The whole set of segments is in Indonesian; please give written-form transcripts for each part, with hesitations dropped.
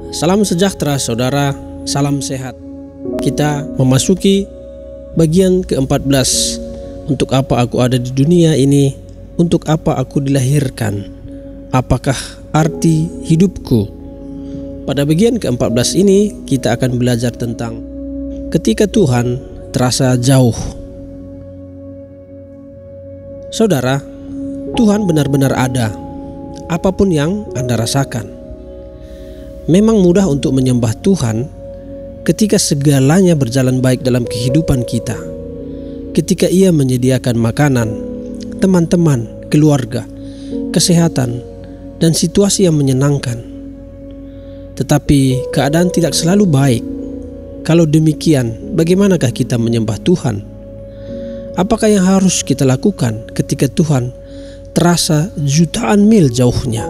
Salam sejahtera saudara, salam sehat. Kita memasuki bagian ke-14. Untuk apa aku ada di dunia ini? Untuk apa aku dilahirkan? Apakah arti hidupku? Pada bagian ke-14 ini kita akan belajar tentang ketika Tuhan terasa jauh. Saudara, Tuhan benar-benar ada, apapun yang Anda rasakan. Memang mudah untuk menyembah Tuhan ketika segalanya berjalan baik dalam kehidupan kita. Ketika Ia menyediakan makanan, teman-teman, keluarga, kesehatan, dan situasi yang menyenangkan. Tetapi keadaan tidak selalu baik. Kalau demikian, bagaimanakah kita menyembah Tuhan? Apakah yang harus kita lakukan ketika Tuhan terasa jutaan mil jauhnya?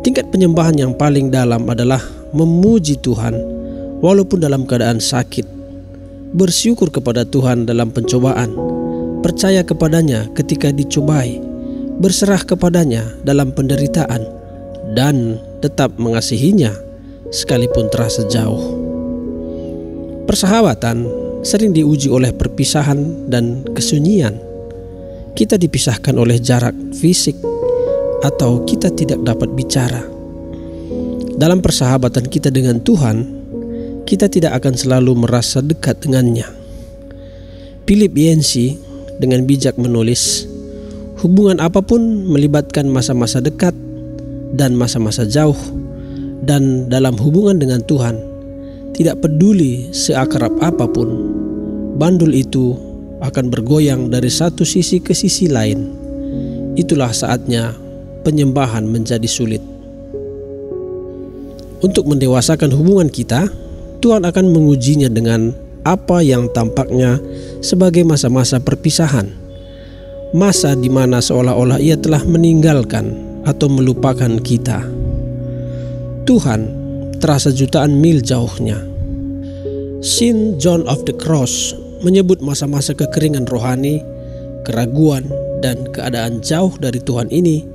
Tingkat penyembahan yang paling dalam adalah memuji Tuhan walaupun dalam keadaan sakit, bersyukur kepada Tuhan dalam pencobaan, percaya kepadanya ketika dicobai, berserah kepadanya dalam penderitaan, dan tetap mengasihinya sekalipun terasa jauh. Persahabatan sering diuji oleh perpisahan dan kesunyian. Kita dipisahkan oleh jarak fisik atau kita tidak dapat bicara. Dalam persahabatan kita dengan Tuhan, kita tidak akan selalu merasa dekat dengannya. Philip Yancey dengan bijak menulis, hubungan apapun melibatkan masa-masa dekat dan masa-masa jauh, dan dalam hubungan dengan Tuhan, tidak peduli seakrab apapun, bandul itu akan bergoyang dari satu sisi ke sisi lain. Itulah saatnya penyembahan menjadi sulit. Untuk mendewasakan hubungan kita, Tuhan akan mengujinya dengan apa yang tampaknya sebagai masa-masa perpisahan. Masa di mana seolah-olah Ia telah meninggalkan atau melupakan kita. Tuhan terasa jutaan mil jauhnya. Saint John of the Cross menyebut masa-masa kekeringan rohani, keraguan, dan keadaan jauh dari Tuhan ini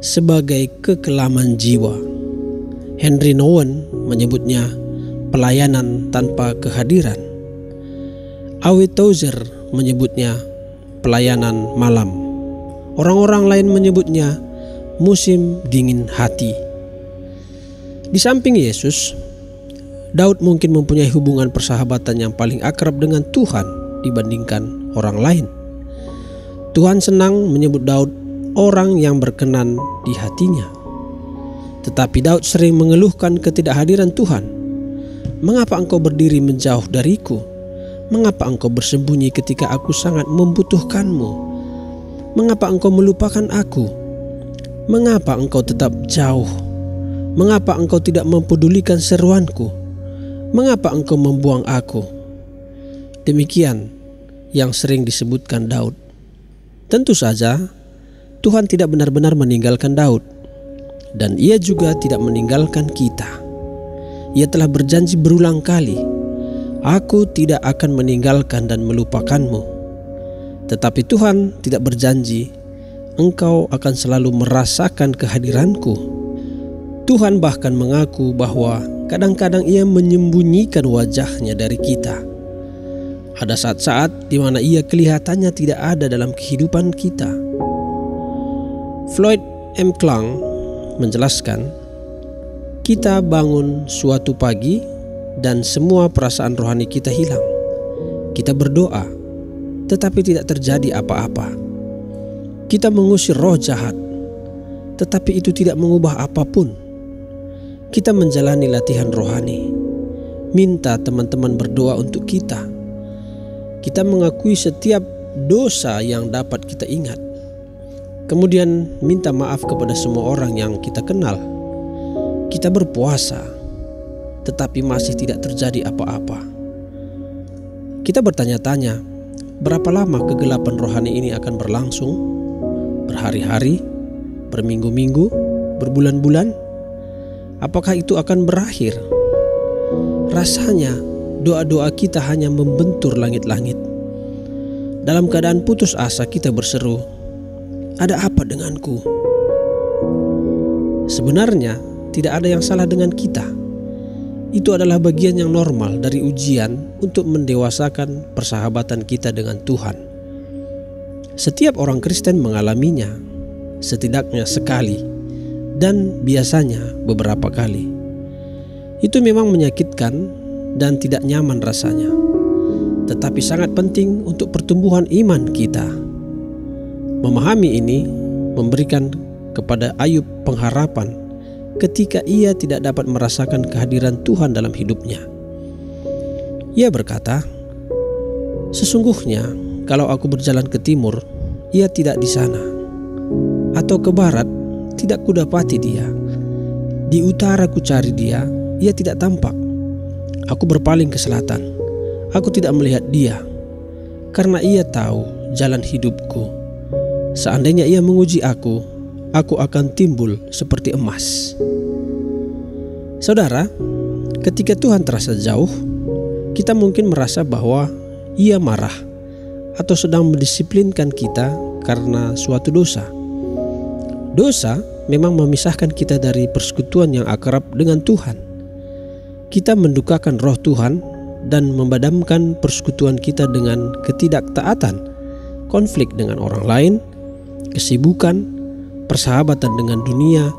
sebagai kekelaman jiwa. Henry Nouwen menyebutnya pelayanan tanpa kehadiran. Awe Tozer menyebutnya pelayanan malam. Orang-orang lain menyebutnya musim dingin hati. Di samping Yesus, Daud mungkin mempunyai hubungan persahabatan yang paling akrab dengan Tuhan dibandingkan orang lain. Tuhan senang menyebut Daud orang yang berkenan di hatinya. Tetapi Daud sering mengeluhkan ketidakhadiran Tuhan. Mengapa engkau berdiri menjauh dariku? Mengapa engkau bersembunyi ketika aku sangat membutuhkanmu? Mengapa engkau melupakan aku? Mengapa engkau tetap jauh? Mengapa engkau tidak mempedulikan seruanku? Mengapa engkau membuang aku? Demikian yang sering disebutkan Daud. Tentu saja Tuhan tidak benar-benar meninggalkan Daud, dan Ia juga tidak meninggalkan kita. Ia telah berjanji berulang kali, "Aku tidak akan meninggalkan dan melupakanmu." Tetapi Tuhan tidak berjanji, "Engkau akan selalu merasakan kehadiranku." Tuhan bahkan mengaku bahwa kadang-kadang Ia menyembunyikan wajahnya dari kita. Ada saat-saat di mana Ia kelihatannya tidak ada dalam kehidupan kita. Floyd M. Klang menjelaskan, kita bangun suatu pagi dan semua perasaan rohani kita hilang. Kita berdoa, tetapi tidak terjadi apa-apa. Kita mengusir roh jahat, tetapi itu tidak mengubah apapun. Kita menjalani latihan rohani, minta teman-teman berdoa untuk kita. Kita mengakui setiap dosa yang dapat kita ingat. Kemudian minta maaf kepada semua orang yang kita kenal. Kita berpuasa, tetapi masih tidak terjadi apa-apa. Kita bertanya-tanya, berapa lama kegelapan rohani ini akan berlangsung? Berhari-hari, berminggu-minggu, berbulan-bulan? Apakah itu akan berakhir? Rasanya doa-doa kita hanya membentur langit-langit. Dalam keadaan putus asa kita berseru, "Ada apa denganku?" Sebenarnya tidak ada yang salah dengan kita. Itu adalah bagian yang normal dari ujian untuk mendewasakan persahabatan kita dengan Tuhan. Setiap orang Kristen mengalaminya, setidaknya sekali, dan biasanya beberapa kali. Itu memang menyakitkan dan tidak nyaman rasanya, tetapi sangat penting untuk pertumbuhan iman kita. Memahami ini memberikan kepada Ayub pengharapan ketika ia tidak dapat merasakan kehadiran Tuhan dalam hidupnya. Ia berkata, "Sesungguhnya kalau aku berjalan ke timur, ia tidak di sana, atau ke barat, tidak kudapati dia. Di utara ku cari dia, ia tidak tampak. Aku berpaling ke selatan, aku tidak melihat dia, karena ia tahu jalan hidupku. Seandainya ia menguji aku akan timbul seperti emas." Saudara, ketika Tuhan terasa jauh, kita mungkin merasa bahwa ia marah atau sedang mendisiplinkan kita karena suatu dosa. Dosa memang memisahkan kita dari persekutuan yang akrab dengan Tuhan. Kita mendukakan roh Tuhan dan memadamkan persekutuan kita dengan ketidaktaatan, konflik dengan orang lain, kesibukan, persahabatan dengan dunia,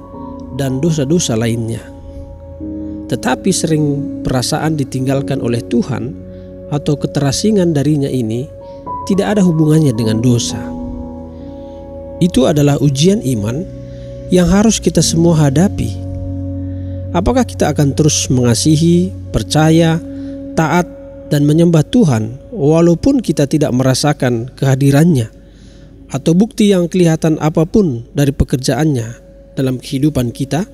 dan dosa-dosa lainnya. Tetapi sering perasaan ditinggalkan oleh Tuhan atau keterasingan darinya ini tidak ada hubungannya dengan dosa. Itu adalah ujian iman yang harus kita semua hadapi. Apakah kita akan terus mengasihi, percaya, taat, dan menyembah Tuhan walaupun kita tidak merasakan kehadirannya atau bukti yang kelihatan apapun dari pekerjaannya dalam kehidupan kita?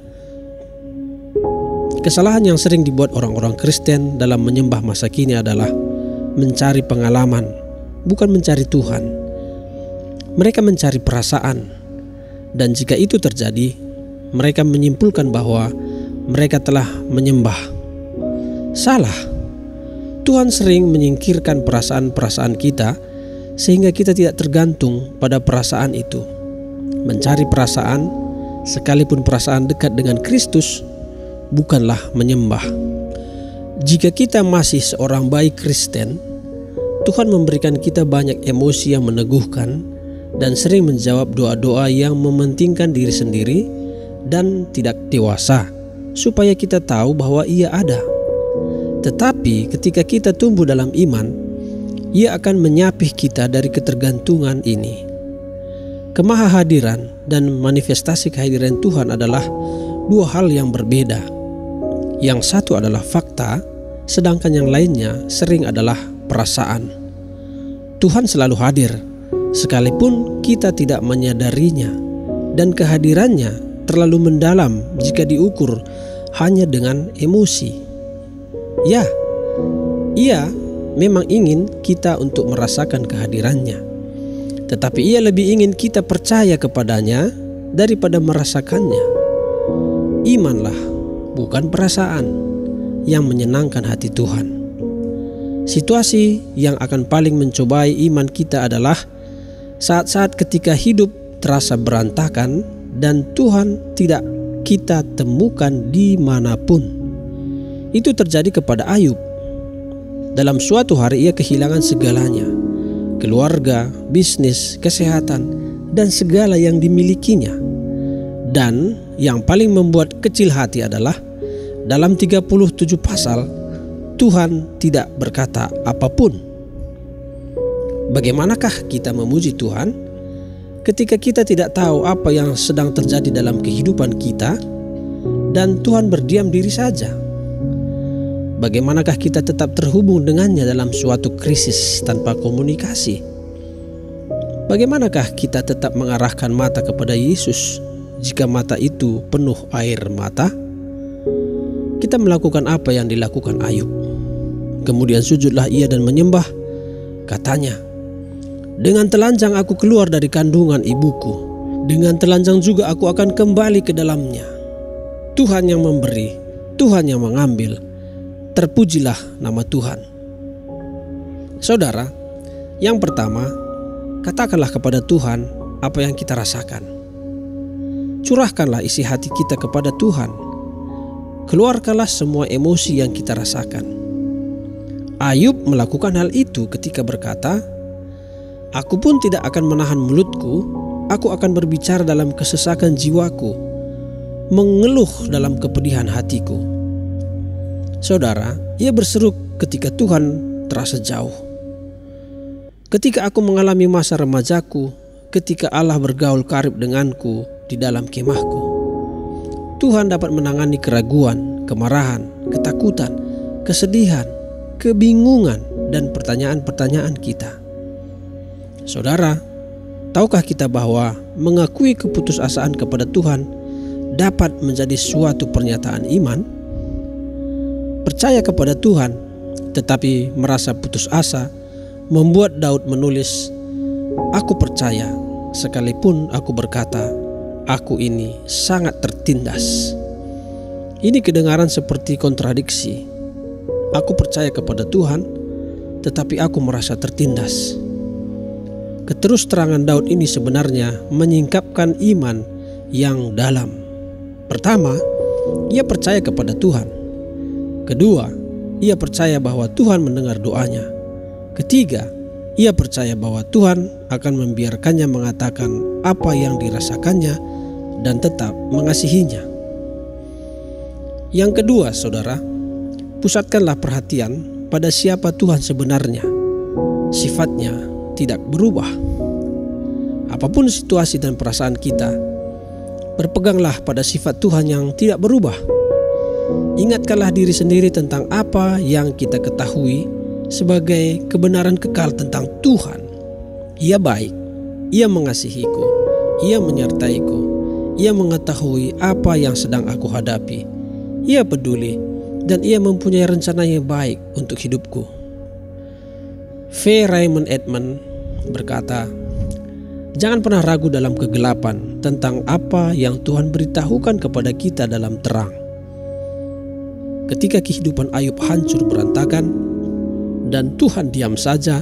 Kesalahan yang sering dibuat orang-orang Kristen dalam menyembah masa kini adalah mencari pengalaman, bukan mencari Tuhan. Mereka mencari perasaan, dan jika itu terjadi, mereka menyimpulkan bahwa mereka telah menyembah. Salah. Tuhan sering menyingkirkan perasaan-perasaan kita sehingga kita tidak tergantung pada perasaan itu. Mencari perasaan, sekalipun perasaan dekat dengan Kristus, bukanlah menyembah. Jika kita masih seorang baik Kristen, Tuhan memberikan kita banyak emosi yang meneguhkan dan sering menjawab doa-doa yang mementingkan diri sendiri dan tidak dewasa, supaya kita tahu bahwa Ia ada. Tetapi ketika kita tumbuh dalam iman, Ia akan menyapih kita dari ketergantungan ini. Kemahahadiran dan manifestasi kehadiran Tuhan adalah dua hal yang berbeda. Yang satu adalah fakta, sedangkan yang lainnya sering adalah perasaan. Tuhan selalu hadir, sekalipun kita tidak menyadarinya, dan kehadirannya terlalu mendalam jika diukur hanya dengan emosi. Ya, Ia memang ingin kita untuk merasakan kehadirannya, tetapi Ia lebih ingin kita percaya kepadanya daripada merasakannya. Imanlah, bukan perasaan, yang menyenangkan hati Tuhan. Situasi yang akan paling mencobai iman kita adalah saat-saat ketika hidup terasa berantakan dan Tuhan tidak kita temukan dimanapun. Itu terjadi kepada Ayub. Dalam suatu hari ia kehilangan segalanya, keluarga, bisnis, kesehatan, dan segala yang dimilikinya. Dan yang paling membuat kecil hati adalah dalam 37 pasal Tuhan tidak berkata apapun. Bagaimanakah kita memuji Tuhan ketika kita tidak tahu apa yang sedang terjadi dalam kehidupan kita dan Tuhan berdiam diri saja? Bagaimanakah kita tetap terhubung dengannya dalam suatu krisis tanpa komunikasi? Bagaimanakah kita tetap mengarahkan mata kepada Yesus jika mata itu penuh air mata? Kita melakukan apa yang dilakukan Ayub. Kemudian sujudlah ia dan menyembah. Katanya, "Dengan telanjang aku keluar dari kandungan ibuku, dengan telanjang juga aku akan kembali ke dalamnya. Tuhan yang memberi, Tuhan yang mengambil, terpujilah nama Tuhan." Saudara, yang pertama, katakanlah kepada Tuhan apa yang kita rasakan. Curahkanlah isi hati kita kepada Tuhan keluarkanlah semua emosi yang kita rasakan. Ayub melakukan hal itu ketika berkata, "Aku pun tidak akan menahan mulutku, aku akan berbicara dalam kesesakan jiwaku, mengeluh dalam kepedihan hatiku." Saudara, ia berseru ketika Tuhan terasa jauh. Ketika aku mengalami masa remajaku, ketika Allah bergaul karib denganku di dalam kemahku, Tuhan dapat menangani keraguan, kemarahan, ketakutan, kesedihan, kebingungan, dan pertanyaan-pertanyaan kita. Saudara, tahukah kita bahwa mengakui keputusasaan kepada Tuhan dapat menjadi suatu pernyataan iman? Percaya kepada Tuhan tetapi merasa putus asa membuat Daud menulis, "Aku percaya sekalipun aku berkata, aku ini sangat tertindas." Ini kedengaran seperti kontradiksi. Aku percaya kepada Tuhan tetapi aku merasa tertindas. Keterus-terangan Daud ini sebenarnya menyingkapkan iman yang dalam. Pertama, ia percaya kepada Tuhan. Kedua, ia percaya bahwa Tuhan mendengar doanya. Ketiga, ia percaya bahwa Tuhan akan membiarkannya mengatakan apa yang dirasakannya dan tetap mengasihinya. Yang kedua, saudara, pusatkanlah perhatian pada siapa Tuhan sebenarnya. Sifatnya tidak berubah. Apapun situasi dan perasaan kita, berpeganglah pada sifat Tuhan yang tidak berubah. Ingatkanlah diri sendiri tentang apa yang kita ketahui sebagai kebenaran kekal tentang Tuhan. Ia baik, Ia mengasihiku, Ia menyertaiku, Ia mengetahui apa yang sedang aku hadapi, Ia peduli, dan Ia mempunyai rencana yang baik untuk hidupku. V. Raymond Edman berkata, "Jangan pernah ragu dalam kegelapan tentang apa yang Tuhan beritahukan kepada kita dalam terang." Ketika kehidupan Ayub hancur berantakan dan Tuhan diam saja,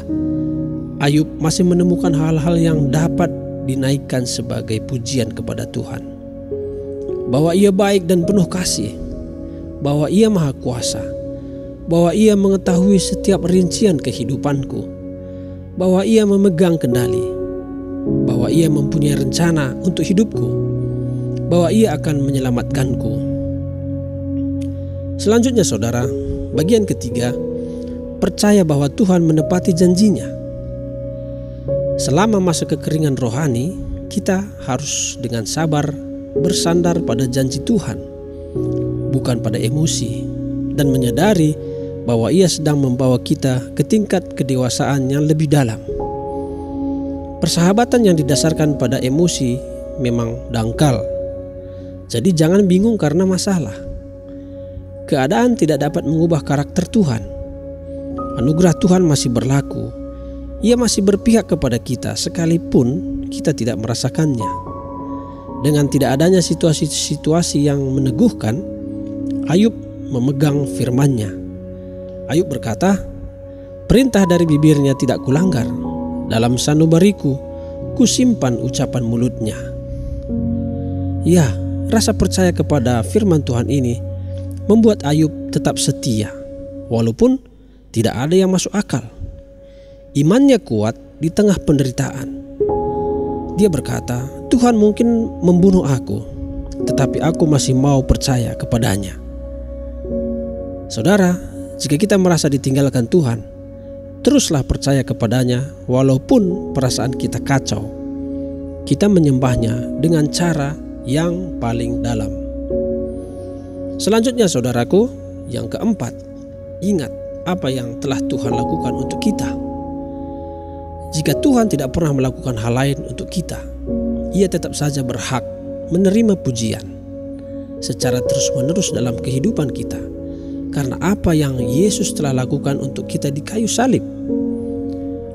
Ayub masih menemukan hal-hal yang dapat dinaikkan sebagai pujian kepada Tuhan. Bahwa Ia baik dan penuh kasih, bahwa Ia maha kuasa, bahwa Ia mengetahui setiap rincian kehidupanku, bahwa Ia memegang kendali, bahwa Ia mempunyai rencana untuk hidupku, bahwa Ia akan menyelamatkanku. Selanjutnya saudara, bagian ketiga, percaya bahwa Tuhan menepati janjinya. Selama masa kekeringan rohani, kita harus dengan sabar bersandar pada janji Tuhan, bukan pada emosi, dan menyadari bahwa Ia sedang membawa kita ke tingkat kedewasaan yang lebih dalam. Persahabatan yang didasarkan pada emosi memang dangkal. Jadi jangan bingung karena masalah. Keadaan tidak dapat mengubah karakter Tuhan. Anugerah Tuhan masih berlaku. Ia masih berpihak kepada kita sekalipun kita tidak merasakannya. Dengan tidak adanya situasi-situasi yang meneguhkan, Ayub memegang firman-Nya. Ayub berkata, "Perintah dari bibirnya tidak kulanggar, dalam sanubariku kusimpan ucapan mulutnya." Ya, rasa percaya kepada firman Tuhan ini membuat Ayub tetap setia, walaupun tidak ada yang masuk akal. Imannya kuat di tengah penderitaan. Dia berkata, "Tuhan mungkin membunuh aku, tetapi aku masih mau percaya kepadanya." Saudara, jika kita merasa ditinggalkan Tuhan, teruslah percaya kepadanya walaupun perasaan kita kacau. Kita menyembahnya dengan cara yang paling dalam. Selanjutnya saudaraku, yang keempat, ingat apa yang telah Tuhan lakukan untuk kita. Jika Tuhan tidak pernah melakukan hal lain untuk kita, Ia tetap saja berhak menerima pujian secara terus-menerus dalam kehidupan kita, karena apa yang Yesus telah lakukan untuk kita di kayu salib.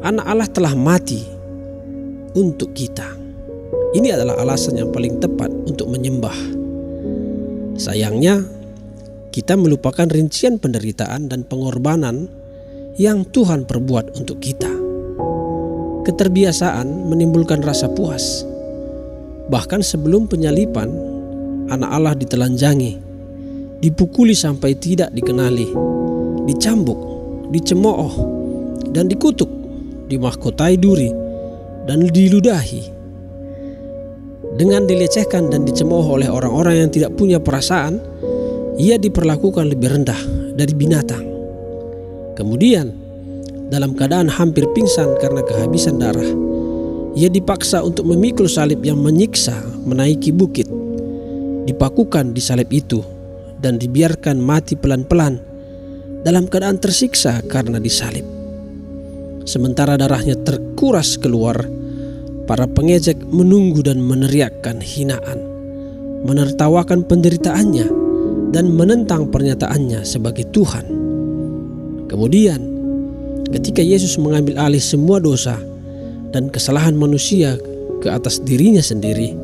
Anak Allah telah mati untuk kita. Ini adalah alasan yang paling tepat untuk menyembah. Sayangnya, kita melupakan rincian penderitaan dan pengorbanan yang Tuhan perbuat untuk kita. Keterbiasaan menimbulkan rasa puas. Bahkan sebelum penyaliban, Anak Allah ditelanjangi. dipukuli sampai tidak dikenali, dicambuk, dicemooh, dan dikutuk, dimahkotai duri, dan diludahi. Dengan dilecehkan dan dicemooh oleh orang-orang yang tidak punya perasaan, ia diperlakukan lebih rendah dari binatang. Kemudian, dalam keadaan hampir pingsan karena kehabisan darah, ia dipaksa untuk memikul salib yang menyiksa menaiki bukit, dipakukan di salib itu, dan dibiarkan mati pelan-pelan dalam keadaan tersiksa karena disalib. Sementara darahnya terkuras keluar, para pengejek menunggu dan meneriakkan hinaan, menertawakan penderitaannya, dan menentang pernyataannya sebagai Tuhan. Kemudian, ketika Yesus mengambil alih semua dosa dan kesalahan manusia ke atas dirinya sendiri,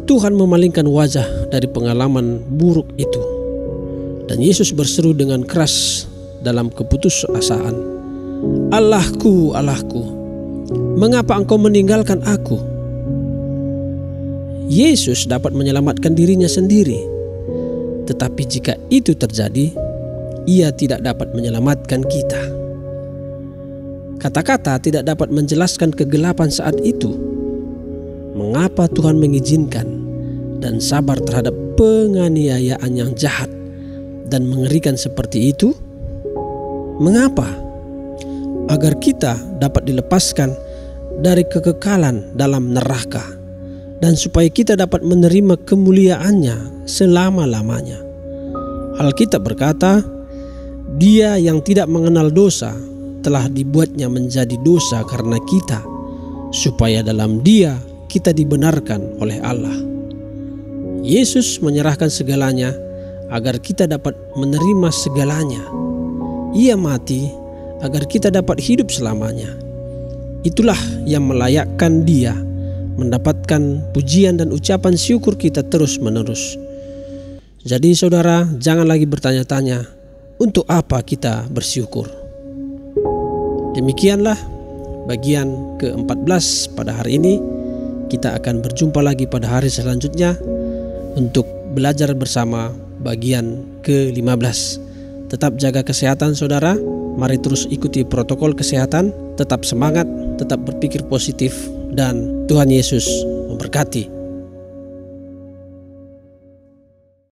Tuhan memalingkan wajah dari pengalaman buruk itu, dan Yesus berseru dengan keras dalam keputusasaan, "Allahku, Allahku, mengapa engkau meninggalkan aku?" Yesus dapat menyelamatkan dirinya sendiri, tetapi jika itu terjadi, ia tidak dapat menyelamatkan kita. Kata-kata tidak dapat menjelaskan kegelapan saat itu. Mengapa Tuhan mengizinkan dan sabar terhadap penganiayaan yang jahat dan mengerikan seperti itu? Mengapa? Agar kita dapat dilepaskan dari kekekalan dalam neraka, dan supaya kita dapat menerima kemuliaannya selama-lamanya. Alkitab berkata, Dia yang tidak mengenal dosa telah dibuatnya menjadi dosa karena kita, supaya dalam Dia kita dibenarkan oleh Allah. Yesus menyerahkan segalanya agar kita dapat menerima segalanya. Ia mati agar kita dapat hidup selamanya. Itulah yang melayakkan Dia mendapatkan pujian dan ucapan syukur kita terus-menerus. Jadi saudara, jangan lagi bertanya-tanya untuk apa kita bersyukur. Demikianlah bagian ke-14 pada hari ini. Kita akan berjumpa lagi pada hari selanjutnya untuk belajar bersama bagian ke-15. Tetap jaga kesehatan saudara. Mari terus ikuti protokol kesehatan. Tetap semangat, tetap berpikir positif, dan Tuhan Yesus memberkati.